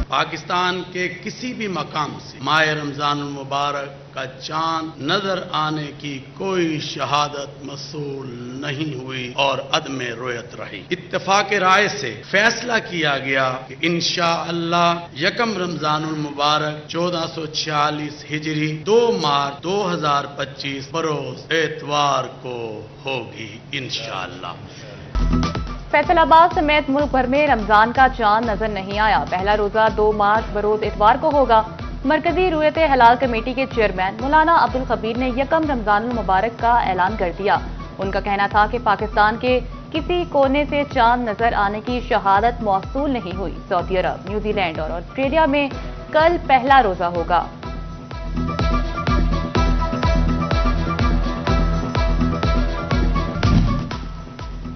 पाकिस्तान के किसी भी मकाम से माह रमजान मुबारक का चांद नजर आने की कोई शहादत मसूल नहीं हुई और अदमे रोयत रही। इत्तेफाक राय से फैसला किया गया कि इंशाअल्लाह यकम रमजानुल मुबारक 1446 हिजरी 2 मार्च 2025 बरोज एतवार को होगी इंशाअल्लाह। फैसलाबाद समेत मुल्क भर में रमजान का चांद नजर नहीं आया। पहला रोजा 2 मार्च बरोज इतवार को होगा। मरकजी रुयत हलाल कमेटी के चेयरमैन मौलाना अब्दुल खबीर ने यकम रमजानुल मुबारक का ऐलान कर दिया। उनका कहना था कि पाकिस्तान के किसी कोने से चांद नजर आने की शहादत मौसूल नहीं हुई। सऊदी अरब, न्यूजीलैंड और ऑस्ट्रेलिया में कल पहला रोजा होगा।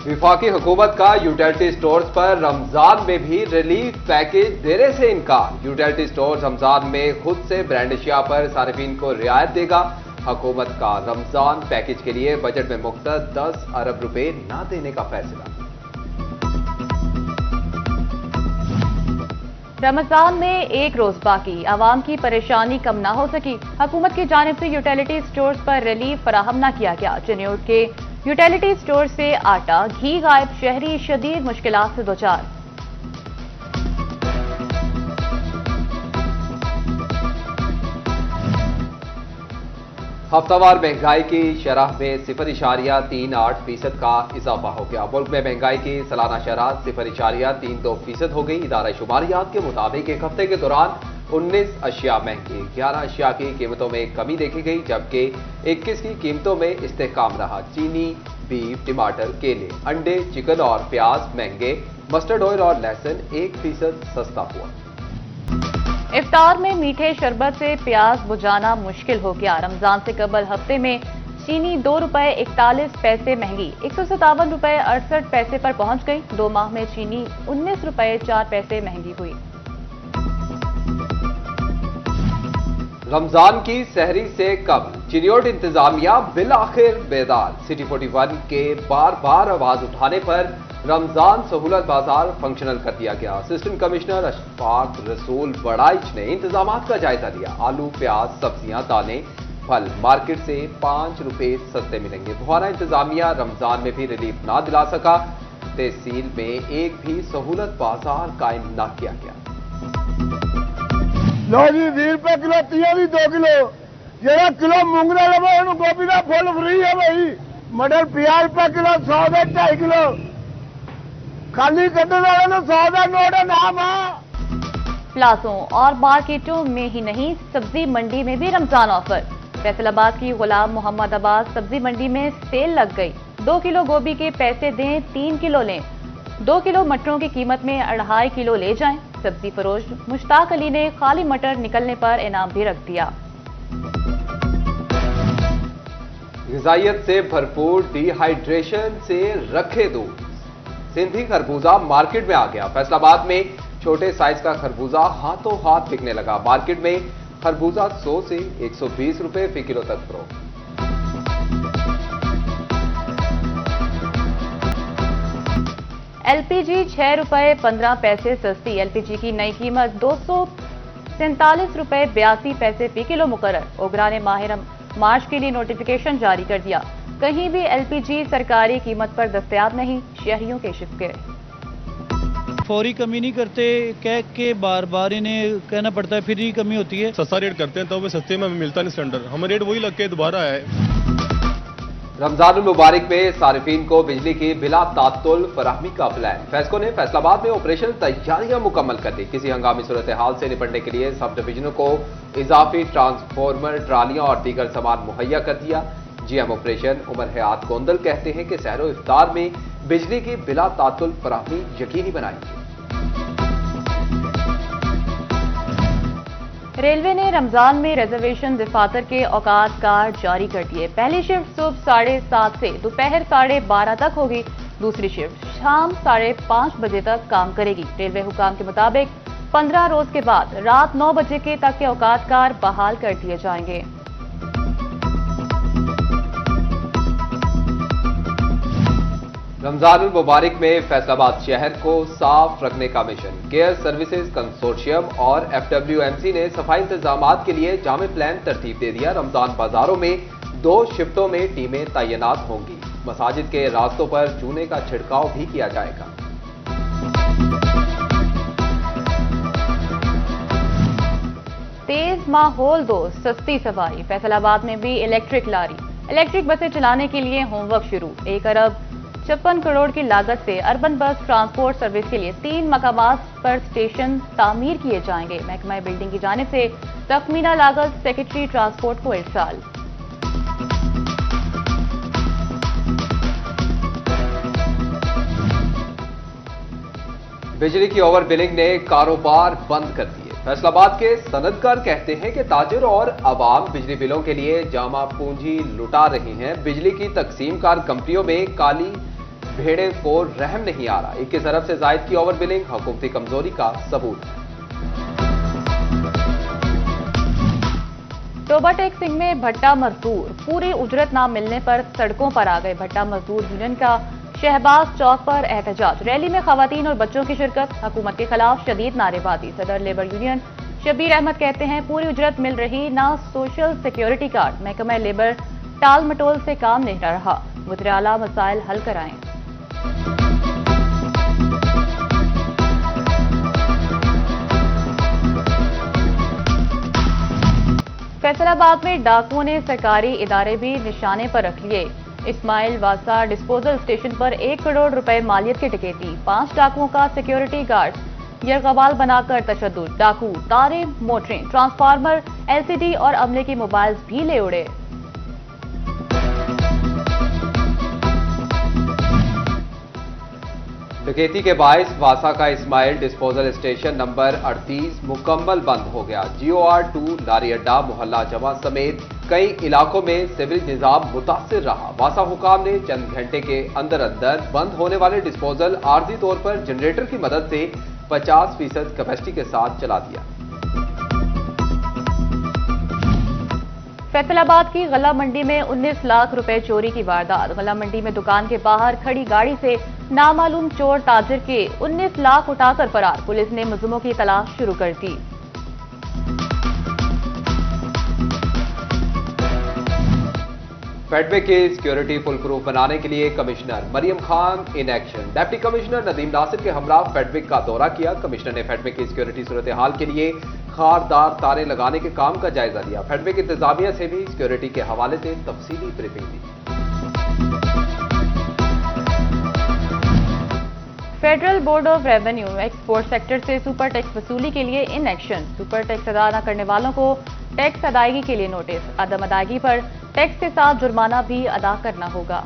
विफाकी हुकूमत का यूटिलिटी स्टोर्स पर रमजान में भी रिलीफ पैकेज देने से इनकार। यूटिलिटी स्टोर्स रमजान में खुद से ब्रांड अशिया पर सार्फिन को रियायत देगा। हुकूमत का रमजान पैकेज के लिए बजट में मुख्तस 10 अरब रुपए न देने का फैसला। रमजान में एक रोज बाकी, आवाम की परेशानी कम ना हो सकी। हुकूमत की जानिब से यूटिलिटी स्टोर्स पर रिलीफ फराहम न किया गया। चिन्योट के यूटिलिटी स्टोर से आटा, घी गायब, शहरी शदीद मुश्किलात से दोचार। हफ्तावार महंगाई की शरह में 0.38% का इजाफा हो गया। मुल्क में महंगाई की सालाना शरह 0.32% हो गई। इदारा शुमारियात के मुताबिक एक हफ्ते के दौरान 19 अशिया महंगी, 11 अशिया की कीमतों में कमी देखी गई, जबकि 21 की कीमतों में इस्तेहकाम रहा। चीनी, बीफ, टमाटर, केले, अंडे, चिकन और प्याज महंगे। मस्टर्ड ऑयल और लहसुन 1% सस्ता हुआ। इफ्तार में मीठे शरबत से प्यास बुझाना मुश्किल हो गया। रमजान से कबल हफ्ते में चीनी 2 रुपए 41 पैसे महंगी 157 रुपए 68 पैसे पर पहुंच गई। 2 माह में चीनी 19 रुपए 4 पैसे महंगी हुई। रमजान की सहरी से कबल चिन्योट इंतजामिया बिल आखिर बेदार। सिटी 41 के बार बार आवाज उठाने पर रमजान सहूलत बाजार फंक्शनल कर दिया गया। असिस्टेंट कमिश्नर अशफाक रसूल बड़ाइच ने इंतजामात का जायजा लिया। आलू, प्याज, सब्जियां, दालें, फल मार्केट से 5 रुपए सस्ते मिलेंगे। बुहारा इंतजामिया रमजान में भी रिलीफ ना दिला सका। तहसील में एक भी सहूलत बाजार कायम ना किया गया। लो जी 20 रुपए किलो तिया भी 2 किलो जरा किलो मूंगरा लगा गोभी का फुल फ्री है भाई। मटर 50 रुपए किलो 100 का 2.5 किलो खाली कटने वाले ने 100 का नोट है नाम। प्लाजों और मार्केटों में ही नहीं, सब्जी मंडी में भी रमजान ऑफर। फैसलाबाद की गुलाम मोहम्मद अब्बास सब्जी मंडी में सेल लग गई। 2 किलो गोभी के पैसे दें 3 किलो लें। 2 किलो मटरों की कीमत में 2.5 किलो ले जाएं। सब्जी फरोश मुश्ताक अली ने खाली मटर निकलने पर इनाम भी रख दिया। ग़िज़ाइयत से भरपूर डिहाइड्रेशन से रखे दूर। सिंधी खरबूजा मार्केट में आ गया। फैसलाबाद में छोटे साइज का खरबूजा हाथों हाथ बिकने लगा। मार्केट में खरबूजा 100 से 120 रुपए फी किलो तक फरोख्त। एलपीजी 6 रुपए 15 पैसे सस्ती। एलपीजी की नई कीमत 247 रुपए 82 पैसे फी किलो मुकर्रर। ओगरा ने माह मार्च के लिए नोटिफिकेशन जारी कर दिया। कहीं भी एलपीजी सरकारी कीमत पर दस्तयाब नहीं, शहरियों के शिकवे। फौरी कमी नहीं करते, कह के बार बार इन्हें कहना पड़ता है, फिर ही कमी होती है। सस्ता रेट करते हैं तो वो सस्ते में हमें मिलता नहीं सिलेंडर, हमें रेट वही लग के दोबारा है। रमजानुल मुबारक में सारिफीन को बिजली की बिला तात्तुल फराहमी का प्लान। फैसको ने फैसलाबाद में ऑपरेशन तैयारियां मुकम्मल कर दी। किसी हंगामी सूरत हाल से निपटने के लिए सब डिवीजनों को इजाफी ट्रांसफार्मर, ट्रालियां और दीगर सामान मुहैया कर दिया। जीएम ऑपरेशन उमर हयात गोंदल कहते हैं कि सहरो इफ्तार में बिजली की बिला तात्तुल फराहमी यकीनी बनाएंगे। रेलवे ने रमजान में रिजर्वेशन दफातर के औकात कार्ड जारी कर दिए। पहली शिफ्ट सुबह 7:30 से दोपहर 12:30 तक होगी। दूसरी शिफ्ट शाम 5:30 बजे तक काम करेगी। रेलवे हुकाम के मुताबिक 15 रोज के बाद रात 9 बजे के तक के औकात कार्ड बहाल कर दिए जाएंगे। रमजानुल मुबारक में फैसलाबाद शहर को साफ रखने का मिशन। केयर सर्विसेज कंसोर्शियम और FWMC ने सफाई इंतजामात के लिए जामे प्लान तरतीब दे दिया। रमजान बाजारों में 2 शिफ्टों में टीमें तैनात होंगी। मसाजिद के रास्तों पर चूने का छिड़काव भी किया जाएगा। तेज माहौल दो सस्ती सवारी। फैसलाबाद में भी इलेक्ट्रिक लारी, इलेक्ट्रिक बसें चलाने के लिए होमवर्क शुरू। 1 अरब 56 करोड़ की लागत से अर्बन बस ट्रांसपोर्ट सर्विस के लिए 3 मकामात पर स्टेशन तामीर किए जाएंगे। महकमा बिल्डिंग की जानिब से तखमीना लागत सेक्रेटरी ट्रांसपोर्ट को इरसाल। बिजली की ओवर बिलिंग ने कारोबार बंद कर दिए। फैसलाबाद के सनदकार कहते हैं कि ताजिर और अवाम बिजली बिलों के लिए जामा पूंजी लुटा रहे हैं। बिजली की तकसीमकार कंपनियों में काली भेड़े को रहम नहीं आ रहा। 21 अरब से जायद की ओवर बिलिंग हुकूमती कमजोरी का सबूत है। टोबा टेक सिंह में भट्टा मजदूर पूरी उजरत न मिलने पर सड़कों पर आ गए। भट्टा मजदूर यूनियन का शहबाज चौक पर एहतजाज। रैली में खवातीन और बच्चों की शिरकत। हुकूमत के खिलाफ शदीद नारेबाजी। सदर लेबर यूनियन शबीर अहमद कहते हैं पूरी उजरत मिल रही, ना सोशल सिक्योरिटी कार्ड। महकमा लेबर टाल मटोल से काम नहीं रहा। वज़ीर आला मसाइल हल कराएं। फैसलाबाद में डाकुओं ने सरकारी इदारे भी निशाने पर रख लिए। इस्माइल वासा डिस्पोजल स्टेशन पर 1 करोड़ रुपए मालियत की डकैती। 5 डाकुओं का सिक्योरिटी गार्ड यरगबाल बनाकर तशद्दुद। डाकू तारे, मोटरें, ट्रांसफार्मर, LCD और अमले की मोबाइल्स भी ले उड़े। डकैती के बायस वासा का इस्माइल डिस्पोजल स्टेशन नंबर 38 मुकम्मल बंद हो गया। GOR2 लारी अड्डा, मोहल्ला जमा समेत कई इलाकों में सिविल निजाम मुतासिर रहा। वासा हुकाम ने चंद घंटे के अंदर अंदर बंद होने वाले डिस्पोजल आर्जी तौर पर जनरेटर की मदद से 50% कैपेसिटी के साथ चला दिया। फैसलाबाद की गला मंडी में 19 लाख रुपए चोरी की वारदात। गला मंडी में दुकान के बाहर खड़ी गाड़ी से नामालूम चोर ताजिर के 19 लाख उठाकर फरार। पुलिस ने मुलजिमों की तलाश शुरू कर दी। फेडवे की सिक्योरिटी फुल प्रूफ बनाने के लिए commissioner Mariam Khan in action. Deputy commissioner Nadeem Nasir के हमरा फेडवे का दौरा किया। कमिश्नर ने फेडवे की सिक्योरिटी सूरत हाल के लिए खारदार तारे लगाने के काम का जायजा लिया। फेडवे की इंतजामिया से भी सिक्योरिटी के हवाले से तफसीली briefing the. Federal board of revenue export sector से सुपर टैक्स वसूली के लिए इन एक्शन। सुपर टैक्स अदा न करने वालों को टैक्स अदायगी के लिए नोटिस। अदम अदायगी पर टैक्स के साथ जुर्माना भी अदा करना होगा।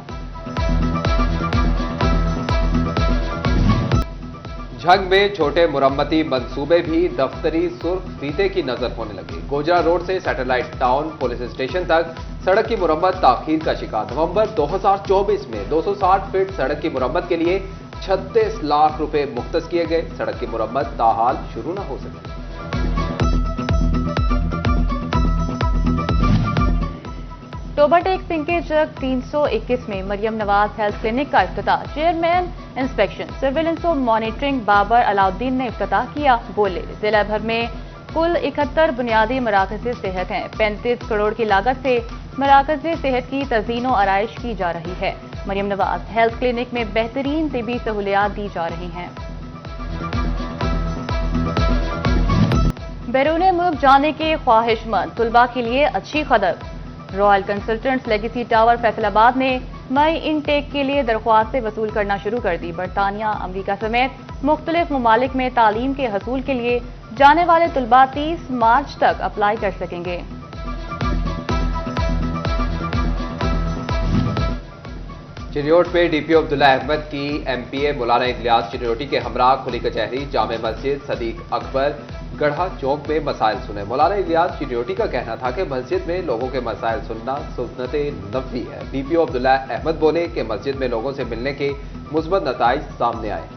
झंग में छोटे मुरम्मती मंसूबे भी दफ्तरी सुर्ख फीते की नजर होने लगे। गोजरा रोड से सैटेलाइट टाउन पुलिस स्टेशन तक सड़क की मुरम्मत ताखीर का शिकार। नवंबर 2024 में 260 फीट सड़क की मुरम्मत के लिए 36 लाख रुपए मुख्तस किए गए। सड़क की मुरम्मत ताहाल शुरू न हो सकी। टोबा टेक सिंह के चक 321 में मरियम नवाज हेल्थ क्लिनिक का इफ्तिताह। चेयरमैन इंस्पेक्शन सर्विलेंस और मॉनिटरिंग बाबर अलाउद्दीन ने इफ्तिताह किया। बोले जिला भर में कुल 71 बुनियादी मराकज़ सेहत हैं। 35 करोड़ की लागत से मराकज़ सेहत की तज़ीन और आराइश की जा रही है। मरियम नवाज हेल्थ क्लिनिक में बेहतरीन तिबी सहूलियात दी जा रही हैं। बैरून मुल्क जाने के ख्वाहिशमंद तुलबा के लिए अच्छी खबर। Royal consultants legacy tower Faisalabad ने मई इनटेक के लिए दरख्वास्तें वसूल करना शुरू कर दी। बरतानिया, अमरीका समेत मुख्तलिफ ममालिक में तालीम के हसूल के लिए जाने वाले तुलबा 30 मार्च तक अप्लाई कर सकेंगे। चिरियोट पे DPO अब्दुल्ला अहमद की MPA मौलाना इलियास चिरियोटी के हमरा खुली कचहरी जामे मस्जिद सदीक अकबर गढ़ा चौक में मसाइल सुने। मौलाना इलियास चिरियोटी का कहना था कि मस्जिद में लोगों के मसाइल सुनना सुन्नत नबवी है। DPO अब्दुल्ला अहमद बोले कि मस्जिद में लोगों से मिलने के मुस्बत नताइज सामने आए।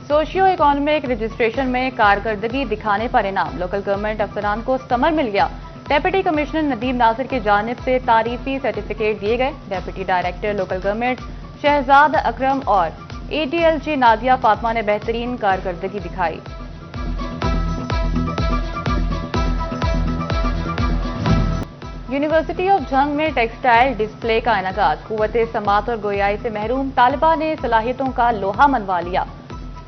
सोशियो इकोनॉमिक रजिस्ट्रेशन में कारकर्दगी दिखाने पर इनाम। लोकल गवर्नमेंट अफसरान को समर मिल गया। डेप्यूटी कमिश्नर नदीम नासिर की जानिब से तारीफी सर्टिफिकेट दिए गए। Deputy director local government Shahzad Akram और ADLG नादिया फातिमा ने बेहतरीन कारकर्दगी दिखाई। यूनिवर्सिटी ऑफ झंग में टेक्सटाइल डिस्प्ले का इनेकाद। कुव्वते समात और गोयाई से महरूम तालिबा ने सलाहियतों का लोहा मनवा लिया।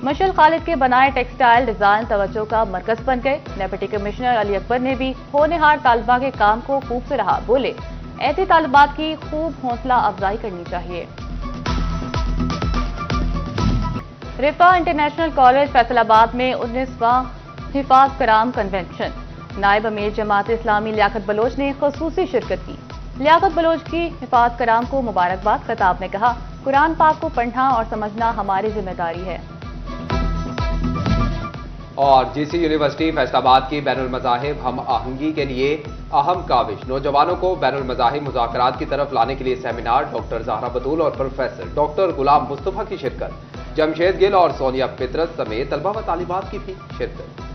मशल खालिद के बनाए टेक्सटाइल डिजाइन तवज्जो का मरकज बन गए। डेप्यूटी कमिश्नर अली अकबर ने भी होनहार तालिबा के काम को खूब सराहा। बोले, ऐसी तालिबात की खूब हौसला अफजाई करनी चाहिए। रिफा इंटरनेशनल कॉलेज फैसलाबाद में 19वां हिफाज कराम कन्वेंशन। नायब अमीर जमात इस्लामी लियाकत बलोच ने खुसूसी शिरकत की। लियाकत बलोच की हिफाज कराम को मुबारकबाद। खिताब में कहा, कुरान पाक को पढ़ना और समझना हमारी जिम्मेदारी है। और GC यूनिवर्सिटी फैसलाबाद की बैनुल मज़ाहिब हम आहंगी के लिए अहम काविश। नौजवानों को बैनुल मज़ाहिब मुज़ाकरात की तरफ लाने के लिए सेमिनार। डॉक्टर ज़हरा बतूल और प्रोफेसर डॉक्टर गुलाम मुस्तफा की शिरकत। जमशेद गिल और सोनिया फितरत समेत तलबा व तालिबात की थी शिरकत।